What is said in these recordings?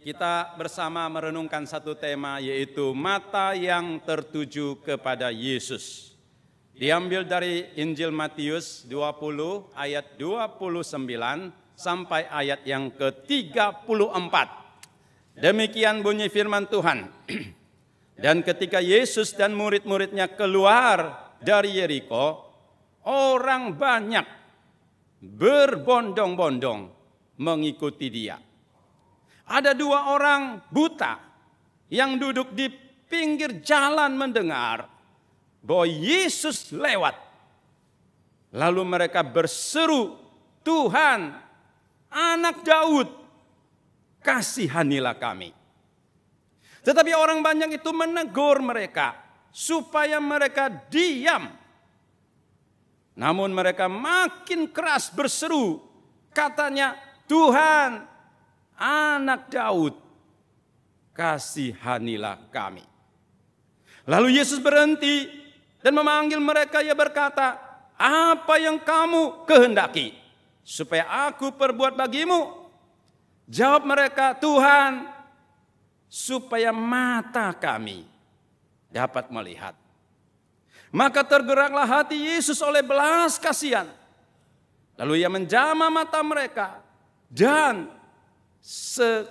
Kita bersama merenungkan satu tema, yaitu mata yang tertuju kepada Yesus. Diambil dari Injil Matius 20 ayat 29 sampai ayat yang ke-34. Demikian bunyi firman Tuhan. Dan ketika Yesus dan murid-muridnya keluar dari Yeriko, orang banyak berbondong-bondong mengikuti dia. Ada dua orang buta yang duduk di pinggir jalan mendengar bahwa Yesus lewat. Lalu mereka berseru, "Tuhan, Anak Daud, kasihanilah kami." Tetapi orang banyak itu menegur mereka supaya mereka diam. Namun mereka makin keras berseru, katanya, "Tuhan, Anak Daud, kasihanilah kami." Lalu Yesus berhenti dan memanggil mereka. Ia berkata, "Apa yang kamu kehendaki supaya aku perbuat bagimu?" Jawab mereka, "Tuhan, supaya mata kami dapat melihat." Maka tergeraklah hati Yesus oleh belas kasihan. Lalu ia menjamah mata mereka, dan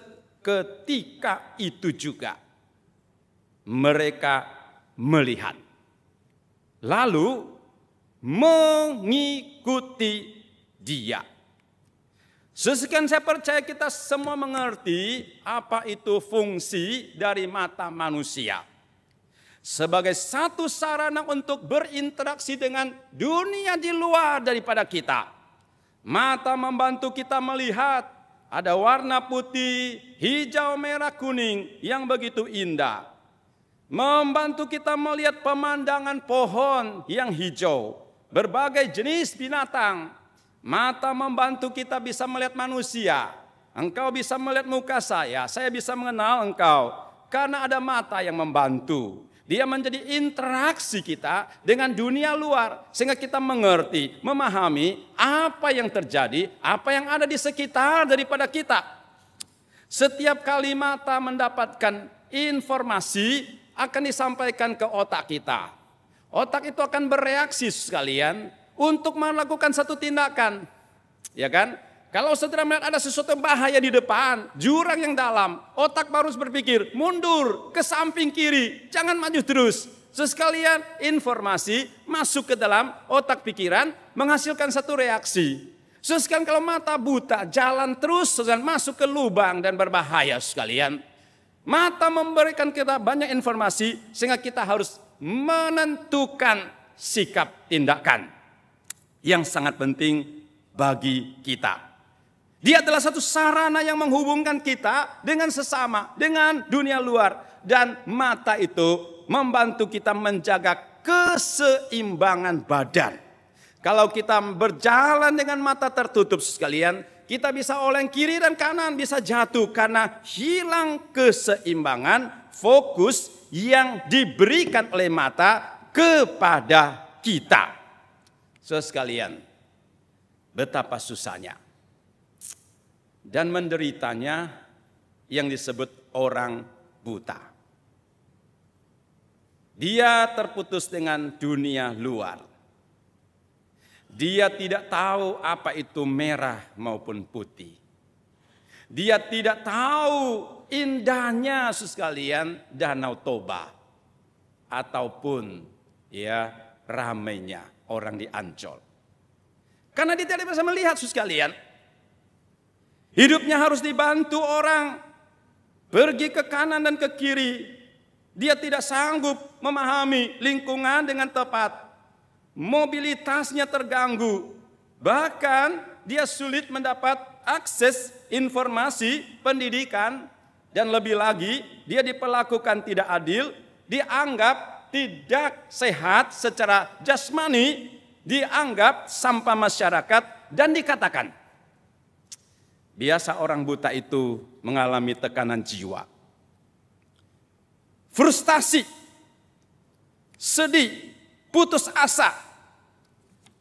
seketika itu juga mereka melihat. Lalu mengikuti dia. Sekian saya percaya kita semua mengerti apa itu fungsi dari mata manusia. Sebagai satu sarana untuk berinteraksi dengan dunia di luar daripada kita. Mata membantu kita melihat. Ada warna putih, hijau, merah, kuning yang begitu indah. Membantu kita melihat pemandangan pohon yang hijau. Berbagai jenis binatang. Mata membantu kita bisa melihat manusia. Engkau bisa melihat muka saya bisa mengenal engkau. Karena ada mata yang membantu. Dia menjadi interaksi kita dengan dunia luar. Sehingga kita mengerti, memahami apa yang terjadi, apa yang ada di sekitar daripada kita. Setiap kali mata mendapatkan informasi akan disampaikan ke otak kita. Otak itu akan bereaksi sekalian untuk melakukan satu tindakan. Ya kan? Kalau saudara melihat ada sesuatu yang bahaya di depan, jurang yang dalam, otak baru berpikir, mundur ke samping kiri, jangan maju terus. Sekalian informasi masuk ke dalam otak pikiran, menghasilkan satu reaksi. Sekalian kalau mata buta, jalan terus, masuk ke lubang dan berbahaya sekalian. Mata memberikan kita banyak informasi, sehingga kita harus menentukan sikap tindakan yang sangat penting bagi kita. Dia adalah satu sarana yang menghubungkan kita dengan sesama, dengan dunia luar. Dan mata itu membantu kita menjaga keseimbangan badan. Kalau kita berjalan dengan mata tertutup sekalian, kita bisa oleng kiri dan kanan, bisa jatuh karena hilang keseimbangan fokus yang diberikan oleh mata kepada kita. Sekalian, betapa susahnya dan menderitanya yang disebut orang buta. Dia terputus dengan dunia luar. Dia tidak tahu apa itu merah maupun putih. Dia tidak tahu indahnya sekalian Danau Toba ataupun ramainya orang di Ancol. Karena dia tidak bisa melihat sekalian. Hidupnya harus dibantu orang pergi ke kanan dan ke kiri. Dia tidak sanggup memahami lingkungan dengan tepat. Mobilitasnya terganggu. Bahkan dia sulit mendapat akses informasi pendidikan. Dan lebih lagi dia diperlakukan tidak adil. Dianggap tidak sehat secara jasmani. Dianggap sampah masyarakat dan dikatakan, biasa orang buta itu mengalami tekanan jiwa, frustasi, sedih, putus asa,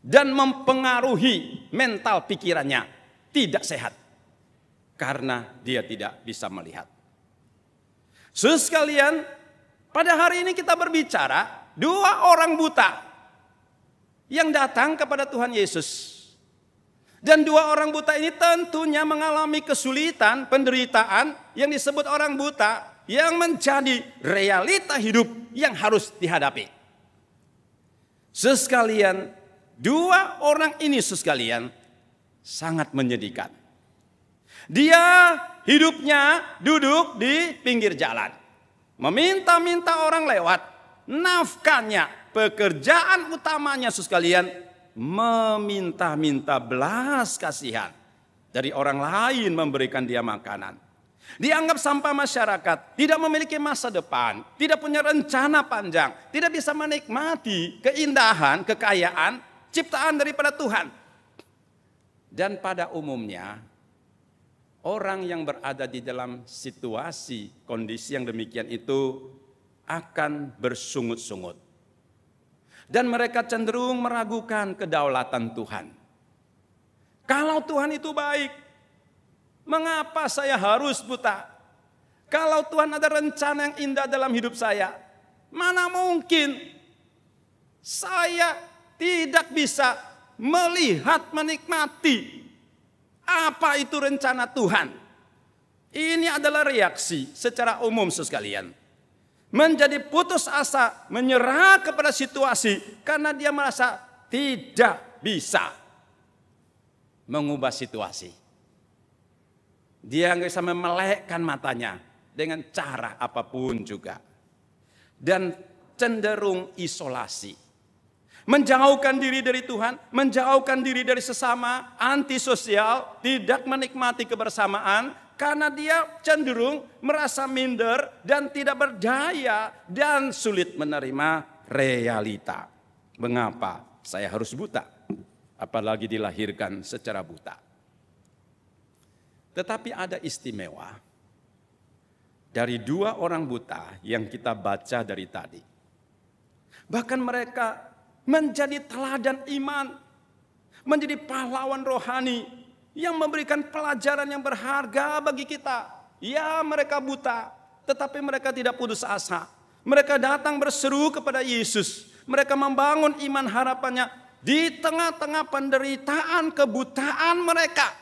dan mempengaruhi mental pikirannya tidak sehat karena dia tidak bisa melihat. Saudara sekalian, pada hari ini kita berbicara 2 orang buta yang datang kepada Tuhan Yesus. Dan 2 orang buta ini tentunya mengalami kesulitan, penderitaan yang disebut orang buta, yang menjadi realita hidup yang harus dihadapi. Saudara sekalian, 2 orang ini saudara sekalian sangat menyedihkan. Dia hidupnya duduk di pinggir jalan, meminta-minta orang lewat. Nafkahnya, pekerjaan utamanya saudara sekalian, meminta-minta belas kasihan dari orang lain, memberikan dia makanan. Dianggap sampah masyarakat, tidak memiliki masa depan, tidak punya rencana panjang, tidak bisa menikmati keindahan, kekayaan, ciptaan daripada Tuhan. Dan pada umumnya, orang yang berada di dalam situasi, kondisi yang demikian itu akan bersungut-sungut. Dan mereka cenderung meragukan kedaulatan Tuhan. Kalau Tuhan itu baik, mengapa saya harus buta? Kalau Tuhan ada rencana yang indah dalam hidup saya, mana mungkin saya tidak bisa melihat, menikmati apa itu rencana Tuhan. Ini adalah reaksi secara umum sekalian. Menjadi putus asa, menyerah kepada situasi karena dia merasa tidak bisa mengubah situasi. Dia nggak bisa memelekkan matanya dengan cara apapun juga. Dan cenderung isolasi. Menjauhkan diri dari Tuhan, menjauhkan diri dari sesama, antisosial, tidak menikmati kebersamaan. Karena dia cenderung merasa minder dan tidak berdaya dan sulit menerima realita. Mengapa saya harus buta? Apalagi dilahirkan secara buta. Tetapi ada istimewa dari 2 orang buta yang kita baca dari tadi. Bahkan mereka menjadi teladan iman, menjadi pahlawan rohani yang memberikan pelajaran yang berharga bagi kita. Ya, mereka buta, tetapi mereka tidak putus asa. Mereka datang berseru kepada Yesus. Mereka membangun iman harapannya di tengah-tengah penderitaan, kebutaan mereka.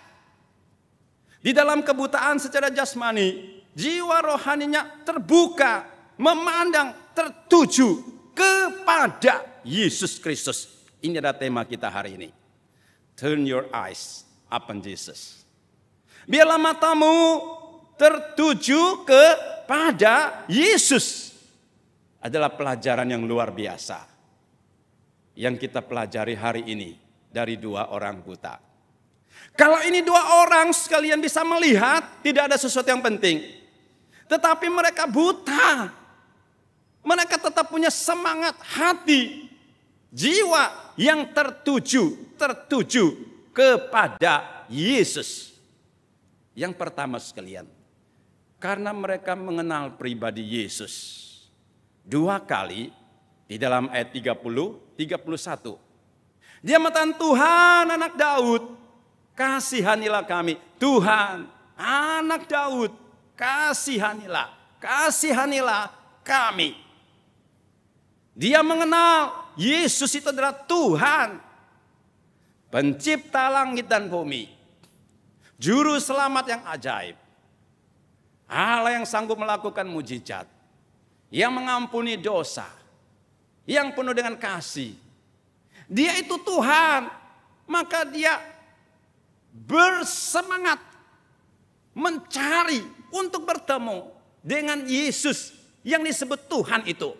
Di dalam kebutaan secara jasmani, jiwa rohaninya terbuka, memandang, tertuju kepada Yesus Kristus. Ini adalah tema kita hari ini. Turn your eyes upon Jesus. Biarlah matamu tertuju kepada Yesus. Adalah pelajaran yang luar biasa yang kita pelajari hari ini dari 2 orang buta. Kalau ini 2 orang sekalian bisa melihat, tidak ada sesuatu yang penting. Tetapi mereka buta. Mereka tetap punya semangat hati, jiwa yang tertuju kepada Yesus. Yang pertama sekalian, karena mereka mengenal pribadi Yesus. 2 kali di dalam ayat 30-31. Dia mengatakan, Tuhan anak Daud, kasihanilah kami. Tuhan anak Daud, kasihanilah kami. Dia mengenal Yesus itu adalah Tuhan, Pencipta langit dan bumi, Juru selamat yang ajaib, Allah yang sanggup melakukan mujizat, yang mengampuni dosa, yang penuh dengan kasih. Dia itu Tuhan, maka dia bersemangat mencari untuk bertemu dengan Yesus yang disebut Tuhan itu.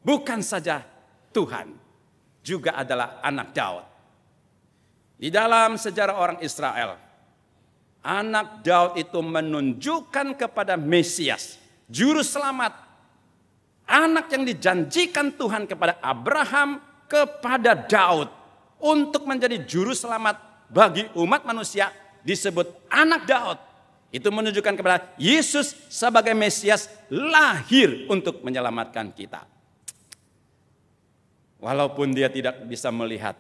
Bukan saja Tuhan, juga adalah anak Daud. Di dalam sejarah orang Israel, anak Daud itu menunjukkan kepada Mesias, Juru Selamat, anak yang dijanjikan Tuhan kepada Abraham, kepada Daud, untuk menjadi Juru Selamat bagi umat manusia, disebut anak Daud. Itu menunjukkan kepada Yesus sebagai Mesias lahir untuk menyelamatkan kita. Walaupun dia tidak bisa melihat,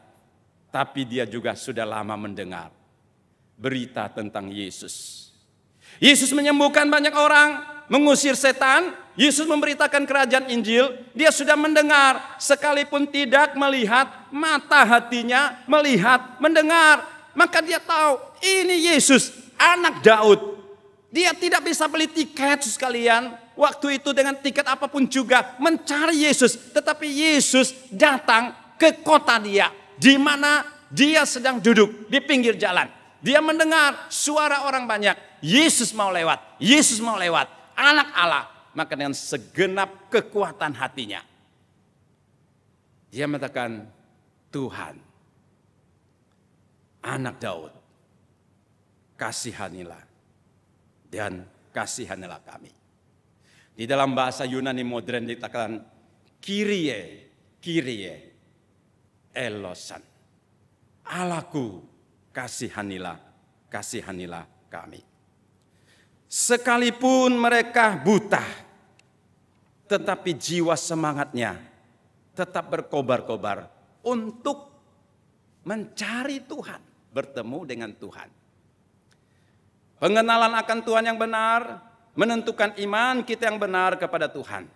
tapi dia juga sudah lama mendengar berita tentang Yesus. Yesus menyembuhkan banyak orang, mengusir setan, Yesus memberitakan kerajaan Injil, dia sudah mendengar sekalipun tidak melihat, mata hatinya melihat, mendengar. Maka dia tahu ini Yesus, anak Daud. Dia tidak bisa beli tiket sekalian. Waktu itu dengan tiket apapun juga mencari Yesus. Tetapi Yesus datang ke kota dia, di mana dia sedang duduk di pinggir jalan. Dia mendengar suara orang banyak. Yesus mau lewat, Yesus mau lewat. Anak Allah. Maka dengan segenap kekuatan hatinya, dia mengatakan, Tuhan, anak Daud, kasihanilah dan kasihanilah kami. Di dalam bahasa Yunani modern dikatakan Kyrie, Kyrie, eleison. Allahku, kasihanilah, kasihanilah kami. Sekalipun mereka buta, tetapi jiwa semangatnya tetap berkobar-kobar untuk mencari Tuhan, bertemu dengan Tuhan. Pengenalan akan Tuhan yang benar menentukan iman kita yang benar kepada Tuhan.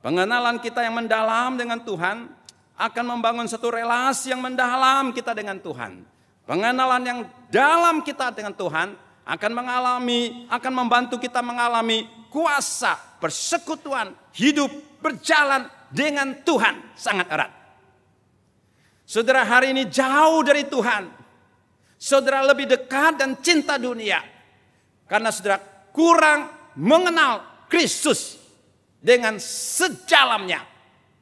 Pengenalan kita yang mendalam dengan Tuhan akan membangun satu relasi yang mendalam kita dengan Tuhan. Pengenalan yang dalam kita dengan Tuhan akan membantu kita mengalami kuasa persekutuan hidup berjalan dengan Tuhan sangat erat. Saudara hari ini jauh dari Tuhan. Saudara lebih dekat dan cinta dunia. Karena saudara kurang mengenal Kristus dengan sedalamnya.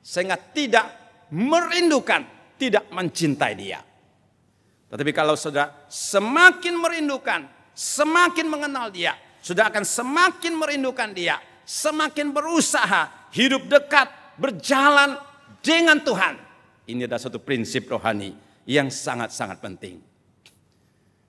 Sehingga tidak merindukan, tidak mencintai dia. Tetapi kalau saudara semakin merindukan, semakin mengenal dia, sudah akan semakin merindukan dia, semakin berusaha hidup dekat, berjalan dengan Tuhan. Ini adalah satu prinsip rohani yang sangat-sangat penting.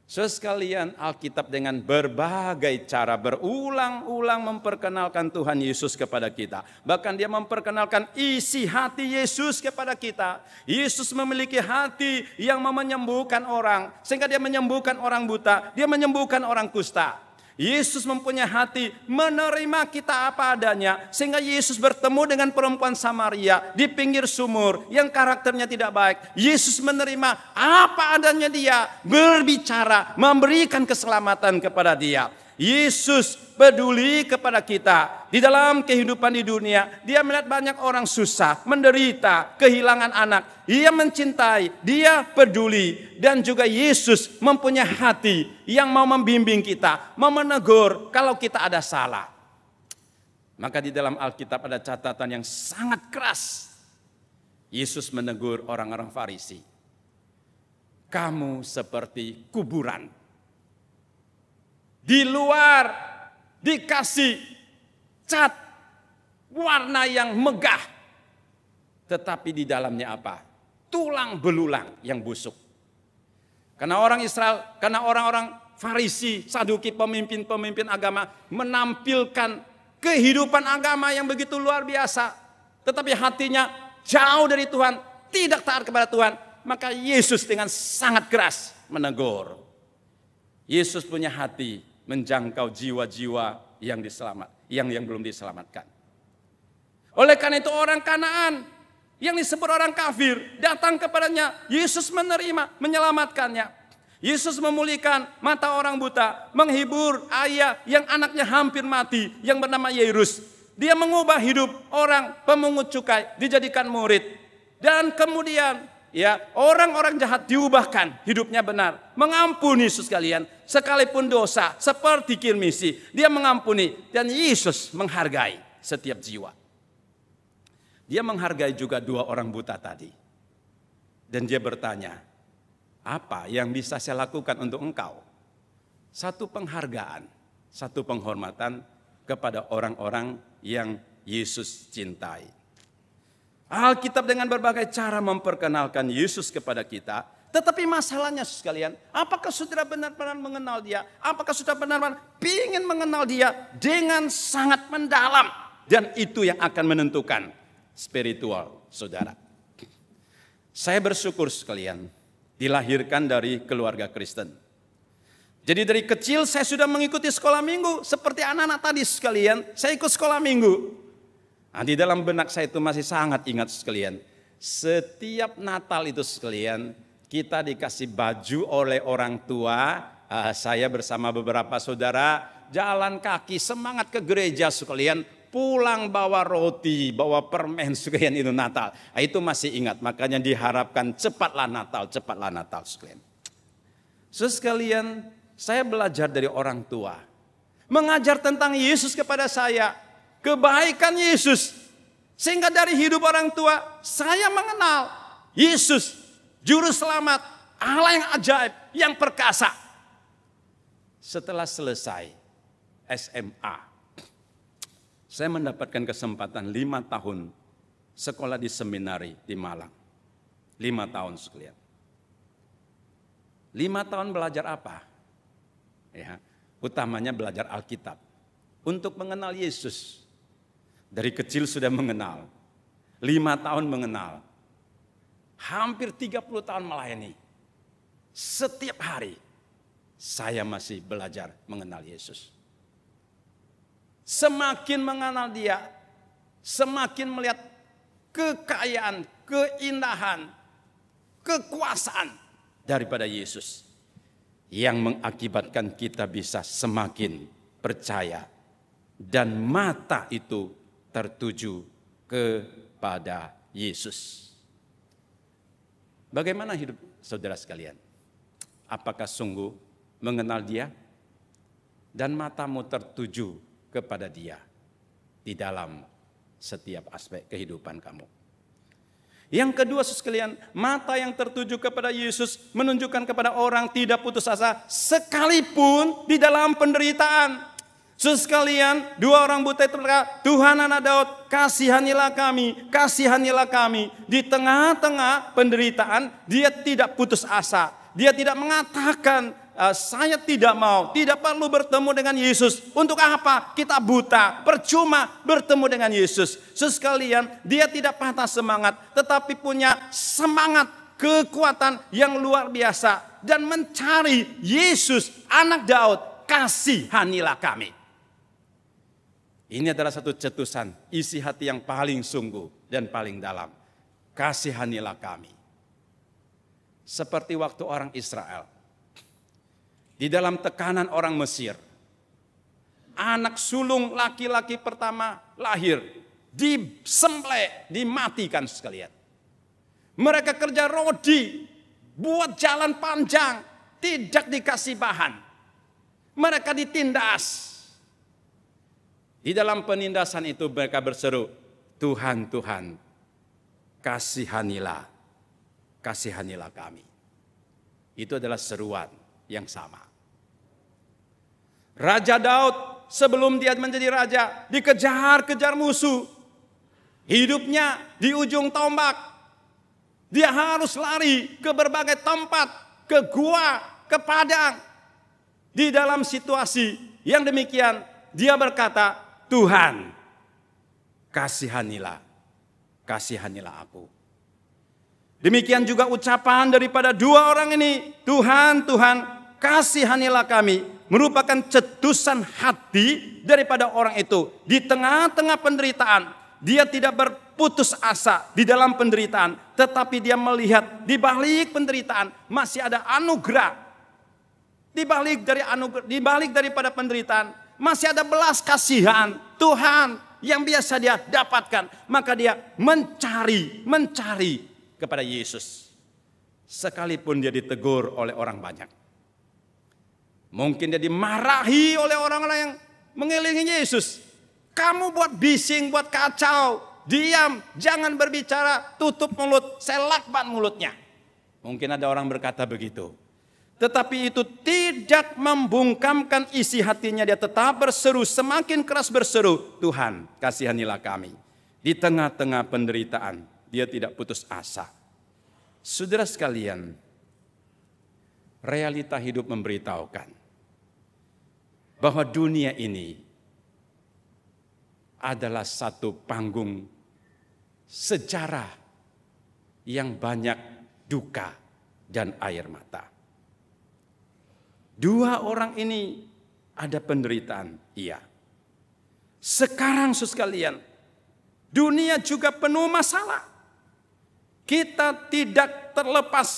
Saudara sekalian, Alkitab dengan berbagai cara berulang-ulang memperkenalkan Tuhan Yesus kepada kita. Bahkan dia memperkenalkan isi hati Yesus kepada kita. Yesus memiliki hati yang mau menyembuhkan orang. Sehingga dia menyembuhkan orang buta, dia menyembuhkan orang kusta. Yesus mempunyai hati menerima kita apa adanya. Sehingga Yesus bertemu dengan perempuan Samaria di pinggir sumur yang karakternya tidak baik. Yesus menerima apa adanya dia, berbicara, memberikan keselamatan kepada dia. Yesus peduli kepada kita. Di dalam kehidupan di dunia, dia melihat banyak orang susah, menderita, kehilangan anak. Dia mencintai, dia peduli. Dan juga Yesus mempunyai hati yang mau membimbing kita, mau menegur kalau kita ada salah. Maka di dalam Alkitab ada catatan yang sangat keras. Yesus menegur orang-orang Farisi. Kamu seperti kuburan. Di luar dikasih cat warna yang megah. Tetapi di dalamnya apa? Tulang belulang yang busuk. Karena orang Israel, karena orang-orang Farisi, Saduki, pemimpin-pemimpin agama menampilkan kehidupan agama yang begitu luar biasa. Tetapi hatinya jauh dari Tuhan, tidak taat kepada Tuhan. Maka Yesus dengan sangat keras menegur. Yesus punya hati menjangkau jiwa-jiwa yang belum diselamatkan. Oleh karena itu orang Kanaan yang disebut orang kafir datang kepadanya, Yesus menerima, menyelamatkannya. Yesus memulihkan mata orang buta, menghibur ayah yang anaknya hampir mati yang bernama Yairus. Dia mengubah hidup orang pemungut cukai dijadikan murid. Dan kemudian orang-orang jahat diubahkan hidupnya benar. Mengampuni sekalian, sekalipun dosa seperti kirmisi, dia mengampuni. Dan Yesus menghargai setiap jiwa. Dia menghargai juga dua orang buta tadi. Dan dia bertanya, apa yang bisa saya lakukan untuk engkau? Satu penghargaan, satu penghormatan kepada orang-orang yang Yesus cintai. Alkitab dengan berbagai cara memperkenalkan Yesus kepada kita. Tetapi masalahnya sekalian, apakah saudara benar-benar mengenal dia? Apakah saudara benar-benar ingin mengenal dia dengan sangat mendalam? Dan itu yang akan menentukan spiritual saudara. Saya bersyukur sekalian dilahirkan dari keluarga Kristen. Jadi dari kecil saya sudah mengikuti sekolah minggu. Seperti anak-anak tadi sekalian, saya ikut sekolah minggu. Nah, di dalam benak saya itu masih sangat ingat sekalian. Setiap Natal itu sekalian, kita dikasih baju oleh orang tua. Saya bersama beberapa saudara jalan kaki semangat ke gereja sekalian. Pulang bawa roti, bawa permen sekalian, itu Natal. Nah, itu masih ingat, makanya diharapkan cepatlah Natal sekalian. Sekalian, saya belajar dari orang tua. Mengajar tentang Yesus kepada saya. Kebaikan Yesus. Sehingga dari hidup orang tua, saya mengenal Yesus, Juru Selamat, Allah yang ajaib, yang perkasa. Setelah selesai SMA, saya mendapatkan kesempatan 5 tahun sekolah di seminari di Malang. 5 tahun sekalian. 5 tahun belajar apa? Ya, utamanya belajar Alkitab. Untuk mengenal Yesus. Dari kecil sudah mengenal. 5 tahun mengenal. Hampir 30 tahun melayani. Setiap hari saya masih belajar mengenal Yesus. Semakin mengenal Dia, semakin melihat kekayaan, keindahan, kekuasaan daripada Yesus. Yang mengakibatkan kita bisa semakin percaya. Dan mata itu tertuju kepada Yesus. Bagaimana hidup saudara sekalian? Apakah sungguh mengenal Dia? Dan matamu tertuju kepada Dia di dalam setiap aspek kehidupan kamu. Yang kedua sekalian, mata yang tertuju kepada Yesus menunjukkan kepada orang tidak putus asa sekalipun di dalam penderitaan. Sekalian, 2 orang buta itu berkata, Tuhan anak Daud, kasihanilah kami. Di tengah-tengah penderitaan, dia tidak putus asa. Dia tidak mengatakan, saya tidak mau, tidak perlu bertemu dengan Yesus. Untuk apa? Kita buta, percuma bertemu dengan Yesus. Sekalian, dia tidak patah semangat, tetapi punya semangat, kekuatan yang luar biasa. Dan mencari Yesus, anak Daud, kasihanilah kami. Ini adalah satu cetusan, isi hati yang paling sungguh dan paling dalam. Kasihanilah kami. Seperti waktu orang Israel. Di dalam tekanan orang Mesir. Anak sulung laki-laki pertama lahir. Disembelih, dimatikan sekalian. Mereka kerja rodi. Buat jalan panjang. Tidak dikasih bahan. Mereka ditindas. Di dalam penindasan itu mereka berseru. Tuhan, Tuhan, kasihanilah kami. Itu adalah seruan yang sama. Raja Daud sebelum dia menjadi raja dikejar-kejar musuh. Hidupnya di ujung tombak. Dia harus lari ke berbagai tempat, ke gua, ke padang. Di dalam situasi yang demikian dia berkata, Tuhan, kasihanilah aku. Demikian juga ucapan daripada 2 orang ini. Tuhan, kasihanilah kami. Merupakan cetusan hati daripada orang itu. Di tengah-tengah penderitaan. Dia tidak berputus asa di dalam penderitaan. Tetapi dia melihat di balik penderitaan masih ada anugerah. Di balik daripada penderitaan masih ada belas kasihan Tuhan yang biasa dia dapatkan. Maka dia mencari kepada Yesus. Sekalipun dia ditegur oleh orang banyak. Mungkin dia dimarahi oleh orang-orang yang mengelilingi Yesus. Kamu buat bising, buat kacau. Diam, jangan berbicara, tutup mulut, saya lakban mulutnya. Mungkin ada orang berkata begitu. Tetapi itu tidak membungkamkan isi hatinya. Dia tetap berseru, semakin keras berseru. Tuhan, kasihanilah kami. Di tengah-tengah penderitaan, dia tidak putus asa. Saudara sekalian, realita hidup memberitahukan bahwa dunia ini adalah satu panggung sejarah yang banyak duka dan air mata. Dua orang ini ada penderitaan, iya. Sekarang saudara sekalian, dunia juga penuh masalah. Kita tidak terlepas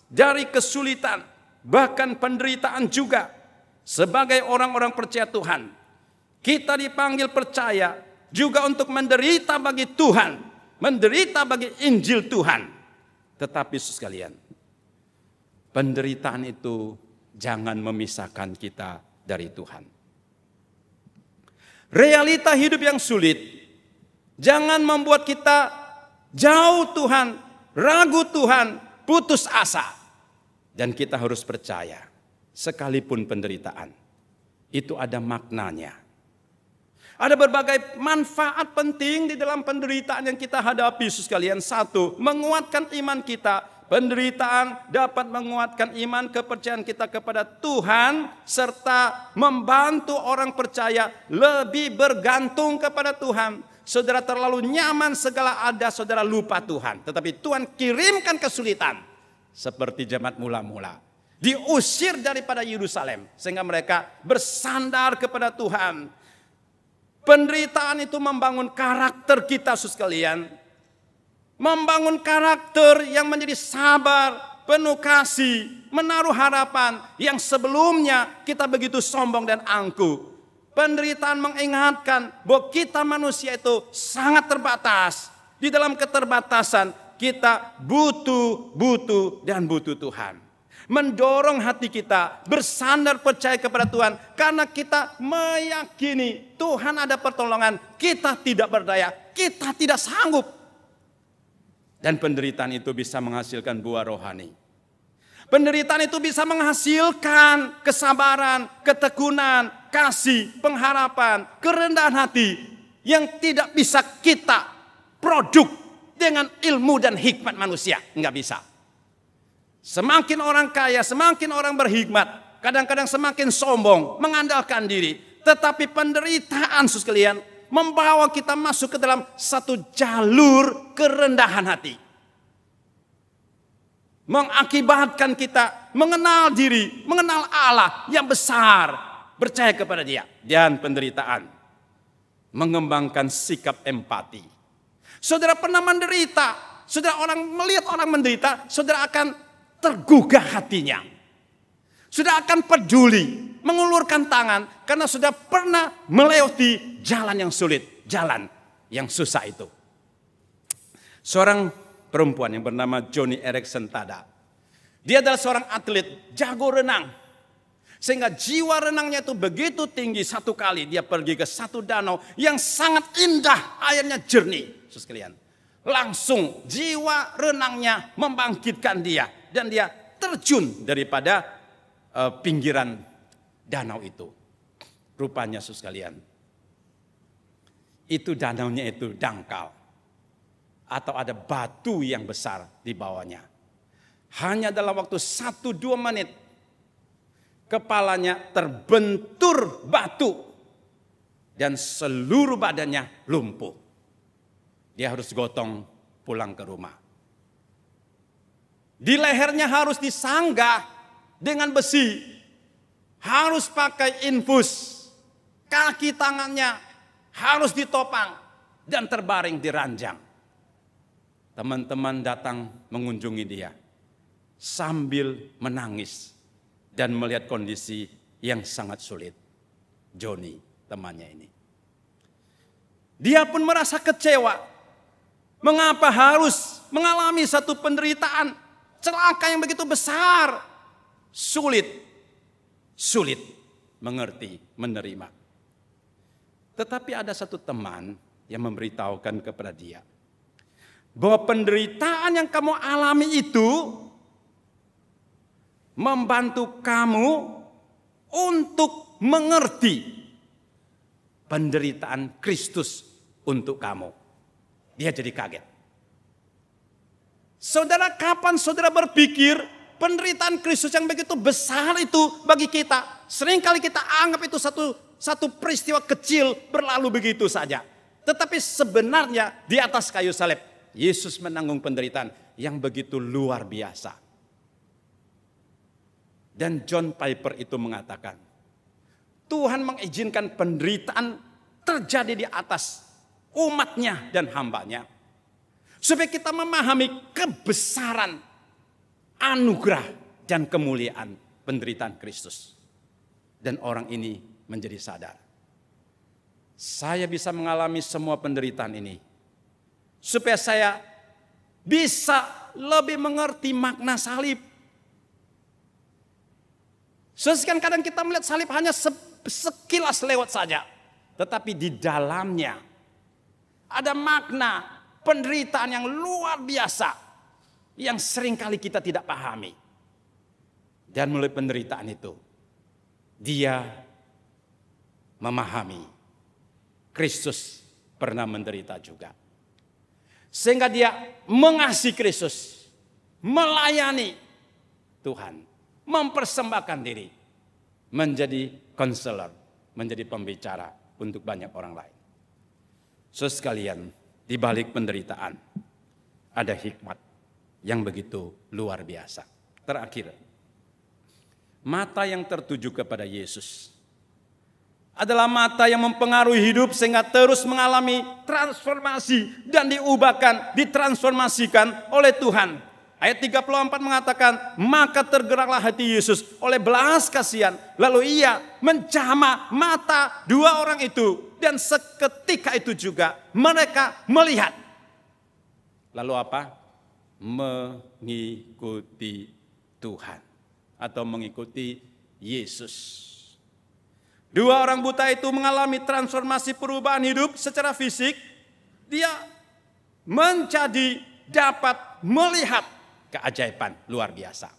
dari kesulitan, bahkan penderitaan juga. Sebagai orang-orang percaya Tuhan, kita dipanggil percaya juga untuk menderita bagi Tuhan, menderita bagi Injil Tuhan. Tetapi saudara sekalian, penderitaan itu jangan memisahkan kita dari Tuhan. Realita hidup yang sulit jangan membuat kita jauh Tuhan, ragu Tuhan, putus asa. Dan kita harus percaya, sekalipun penderitaan, itu ada maknanya. Ada berbagai manfaat penting di dalam penderitaan yang kita hadapi, saudara sekalian. Satu, menguatkan iman kita. Penderitaan dapat menguatkan iman kepercayaan kita kepada Tuhan, serta membantu orang percaya lebih bergantung kepada Tuhan. Saudara terlalu nyaman segala ada, saudara lupa Tuhan. Tetapi Tuhan kirimkan kesulitan. Seperti jemaat mula-mula. Diusir daripada Yerusalem. Sehingga mereka bersandar kepada Tuhan. Penderitaan itu membangun karakter kita, saudara sekalian. Membangun karakter yang menjadi sabar, penuh kasih, menaruh harapan yang sebelumnya kita begitu sombong dan angkuh. Penderitaan mengingatkan bahwa kita manusia itu sangat terbatas. Di dalam keterbatasan kita butuh Tuhan. Mendorong hati kita bersandar percaya kepada Tuhan. Karena kita meyakini Tuhan ada pertolongan. Kita tidak berdaya, kita tidak sanggup. Dan penderitaan itu bisa menghasilkan buah rohani. Penderitaan itu bisa menghasilkan kesabaran, ketekunan, kasih, pengharapan, kerendahan hati. Yang tidak bisa kita produk dengan ilmu dan hikmat manusia. Enggak bisa. Semakin orang kaya, semakin orang berhikmat. Kadang-kadang semakin sombong, mengandalkan diri. Tetapi penderitaan, saudara sekalian, membawa kita masuk ke dalam satu jalur kerendahan hati. Mengakibatkan kita mengenal diri, mengenal Allah yang besar, percaya kepada Dia. Dan penderitaan mengembangkan sikap empati. Saudara pernah menderita, saudara melihat orang menderita, saudara akan tergugah hatinya. Sudah akan peduli, mengulurkan tangan karena sudah pernah melewati jalan yang sulit, jalan yang susah itu. Seorang perempuan yang bernama Joni Eareckson Tada. Dia adalah seorang atlet jago renang. Sehingga jiwa renangnya itu begitu tinggi, satu kali dia pergi ke satu danau yang sangat indah, airnya jernih. Saudara sekalian, langsung jiwa renangnya membangkitkan dia dan dia terjun daripada pinggiran danau itu. Rupanya saudara sekalian, itu danaunya itu dangkal atau ada batu yang besar di bawahnya. Hanya dalam waktu 1-2 menit kepalanya terbentur batu dan seluruh badannya lumpuh. Dia harus gotong pulang ke rumah. Di lehernya harus disanggah dengan besi, harus pakai infus, kaki tangannya harus ditopang dan terbaring di ranjang. Teman-teman datang mengunjungi dia sambil menangis dan melihat kondisi yang sangat sulit. Joni, temannya ini. Dia pun merasa kecewa. Mengapa harus mengalami satu penderitaan, celaka yang begitu besar? Sulit mengerti, menerima. Tetapi ada satu teman yang memberitahukan kepada dia bahwa penderitaan yang kamu alami itu membantu kamu untuk mengerti penderitaan Kristus untuk kamu. Dia jadi kaget. Saudara, kapan saudara berpikir penderitaan Kristus yang begitu besar itu bagi kita? Seringkali kita anggap itu satu peristiwa kecil berlalu begitu saja. Tetapi sebenarnya di atas kayu salib, Yesus menanggung penderitaan yang begitu luar biasa. Dan John Piper itu mengatakan, Tuhan mengizinkan penderitaan terjadi di atas umatnya dan hambanya, supaya kita memahami kebesaran anugerah dan kemuliaan penderitaan Kristus. Dan orang ini menjadi sadar, saya bisa mengalami semua penderitaan ini, supaya saya bisa lebih mengerti makna salib. Sekarang kadang kita melihat salib hanya sekilas lewat saja. Tetapi di dalamnya ada makna penderitaan yang luar biasa yang seringkali kita tidak pahami. Dan melalui penderitaan itu, dia memahami Kristus pernah menderita juga. Sehingga dia mengasihi Kristus, melayani Tuhan, mempersembahkan diri, menjadi konselor, menjadi pembicara untuk banyak orang lain. Saudara sekalian, di balik penderitaan ada hikmat yang begitu luar biasa. Terakhir, mata yang tertuju kepada Yesus adalah mata yang mempengaruhi hidup sehingga terus mengalami transformasi dan diubahkan, ditransformasikan oleh Tuhan. Ayat 34 mengatakan, maka tergeraklah hati Yesus oleh belas kasihan. Lalu ia menjamah mata dua orang itu. Dan seketika itu juga mereka melihat. Lalu apa? Mengikuti Tuhan. Atau mengikuti Yesus. Dua orang buta itu mengalami transformasi perubahan hidup secara fisik. Dia menjadi dapat melihat keajaiban luar biasa.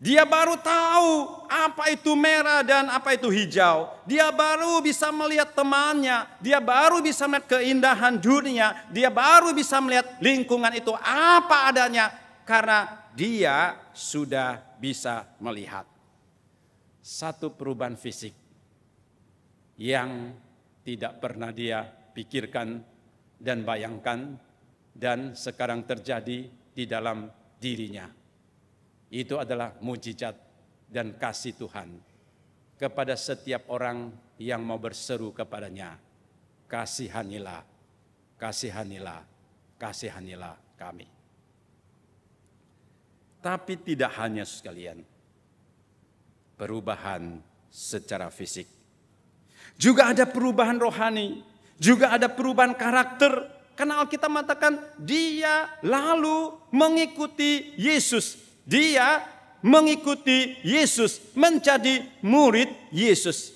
Dia baru tahu apa itu merah dan apa itu hijau. Dia baru bisa melihat temannya. Dia baru bisa melihat keindahan dunia. Dia baru bisa melihat lingkungan itu apa adanya. Karena dia sudah bisa melihat. Satu perubahan fisik yang tidak pernah dia pikirkan dan bayangkan. Dan sekarang terjadi di dalam dirinya. Itu adalah mujizat dan kasih Tuhan kepada setiap orang yang mau berseru kepadanya. Kasihanilah, kasihanilah, kasihanilah kami. Tapi tidak hanya sekalian perubahan secara fisik. Juga ada perubahan rohani, juga ada perubahan karakter. Karena Alkitab mengatakan dia lalu mengikuti Yesus. Dia mengikuti Yesus, menjadi murid Yesus.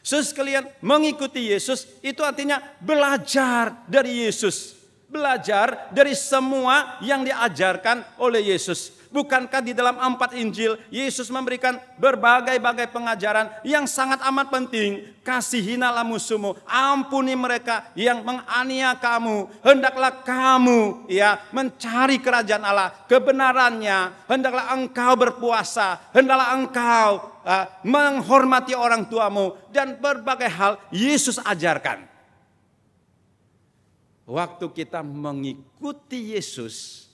Saudara sekalian, mengikuti Yesus itu artinya belajar dari Yesus. Belajar dari semua yang diajarkan oleh Yesus. Bukankah di dalam 4 Injil Yesus memberikan berbagai-bagai pengajaran yang sangat amat penting. Kasihilah musuhmu, ampuni mereka yang menganiaya kamu. Hendaklah kamu mencari kerajaan Allah, kebenarannya. Hendaklah engkau berpuasa, hendaklah engkau menghormati orang tuamu. Dan berbagai hal Yesus ajarkan. Waktu kita mengikuti Yesus,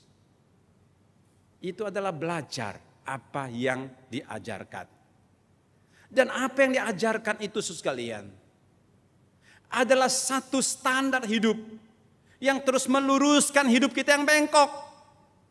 itu adalah belajar apa yang diajarkan. Dan apa yang diajarkan itu sekalian adalah satu standar hidup yang terus meluruskan hidup kita yang bengkok.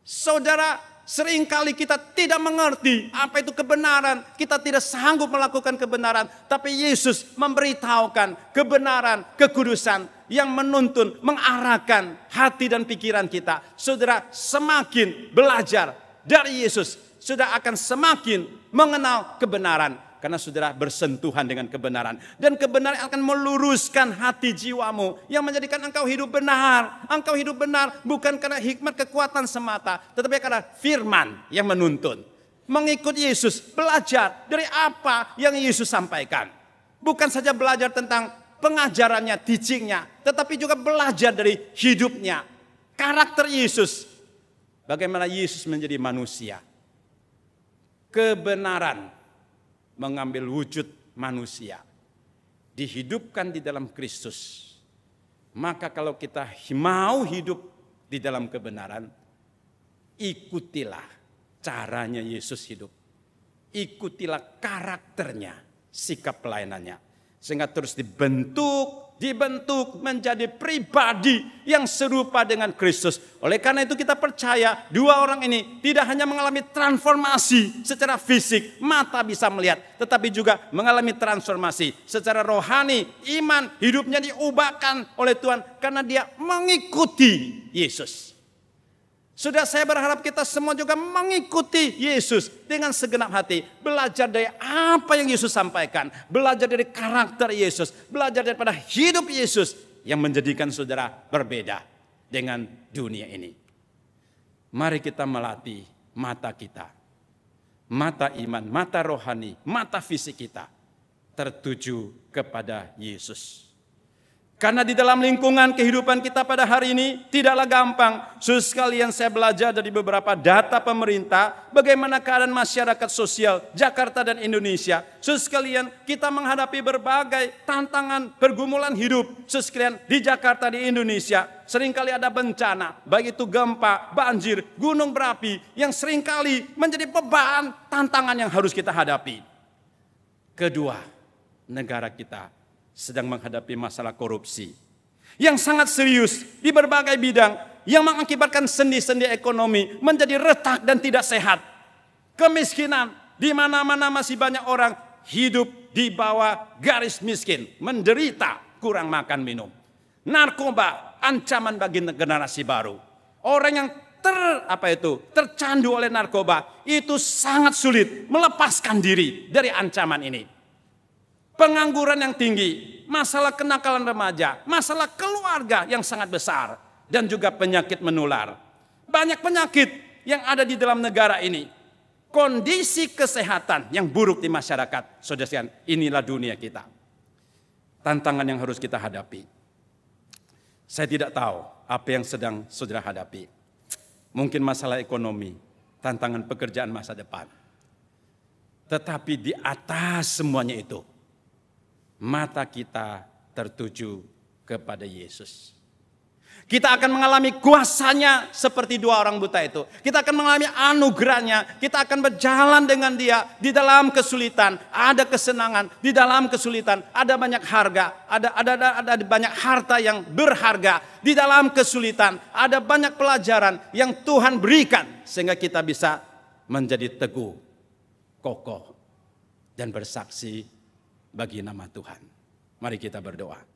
Saudara, seringkali kita tidak mengerti apa itu kebenaran. Kita tidak sanggup melakukan kebenaran. Tapi Yesus memberitahukan kebenaran, kekudusan yang menuntun, mengarahkan hati dan pikiran kita. Saudara, semakin belajar dari Yesus, saudara akan semakin mengenal kebenaran. Karena saudara bersentuhan dengan kebenaran. Dan kebenaran akan meluruskan hati jiwamu. Yang menjadikan engkau hidup benar. Engkau hidup benar bukan karena hikmat kekuatan semata. Tetapi karena firman yang menuntun. Mengikuti Yesus, belajar dari apa yang Yesus sampaikan. Bukan saja belajar tentang pengajarannya, teachingnya. Tetapi juga belajar dari hidupnya. Karakter Yesus. Bagaimana Yesus menjadi manusia. Kebenaran mengambil wujud manusia. Dihidupkan di dalam Kristus. Maka kalau kita mau hidup di dalam kebenaran, ikutilah caranya Yesus hidup. ikutilah karakternya, sikap pelayanannya. Sehingga terus dibentuk menjadi pribadi yang serupa dengan Kristus. Oleh karena itu kita percaya dua orang ini tidak hanya mengalami transformasi secara fisik, mata bisa melihat, tetapi juga mengalami transformasi secara rohani, iman, hidupnya diubahkan oleh Tuhan karena dia mengikuti Yesus. Sudah, saya berharap kita semua juga mengikuti Yesus dengan segenap hati. Belajar dari apa yang Yesus sampaikan. Belajar dari karakter Yesus. Belajar daripada hidup Yesus yang menjadikan saudara berbeda dengan dunia ini. Mari kita melatih mata kita. Mata iman, mata rohani, mata fisik kita tertuju kepada Yesus. Karena di dalam lingkungan kehidupan kita pada hari ini tidaklah gampang. Saudara sekalian, saya belajar dari beberapa data pemerintah bagaimana keadaan masyarakat sosial Jakarta dan Indonesia. Saudara sekalian, kita menghadapi berbagai tantangan pergumulan hidup. Saudara sekalian, di Jakarta, di Indonesia seringkali ada bencana, baik itu gempa, banjir, gunung berapi yang seringkali menjadi beban tantangan yang harus kita hadapi. Kedua, negara kita sedang menghadapi masalah korupsi yang sangat serius di berbagai bidang yang mengakibatkan sendi-sendi ekonomi menjadi retak dan tidak sehat. Kemiskinan di mana-mana masih banyak orang hidup di bawah garis miskin, menderita kurang makan minum. Narkoba ancaman bagi generasi baru. Orang yang tercandu oleh narkoba itu sangat sulit melepaskan diri dari ancaman ini. Pengangguran yang tinggi, masalah kenakalan remaja, masalah keluarga yang sangat besar, dan juga penyakit menular. Banyak penyakit yang ada di dalam negara ini. Kondisi kesehatan yang buruk di masyarakat. Saudara sekalian, inilah dunia kita. Tantangan yang harus kita hadapi. Saya tidak tahu apa yang sedang saudara hadapi. Mungkin masalah ekonomi, tantangan pekerjaan masa depan. Tetapi di atas semuanya itu, mata kita tertuju kepada Yesus. Kita akan mengalami kuasanya seperti dua orang buta itu. Kita akan mengalami anugerahnya. Kita akan berjalan dengan dia di dalam kesulitan. Ada kesenangan di dalam kesulitan. Ada banyak harga. Ada banyak harta yang berharga di dalam kesulitan. Ada banyak pelajaran yang Tuhan berikan sehingga kita bisa menjadi teguh, kokoh, dan bersaksi bagi nama Tuhan. Mari kita berdoa.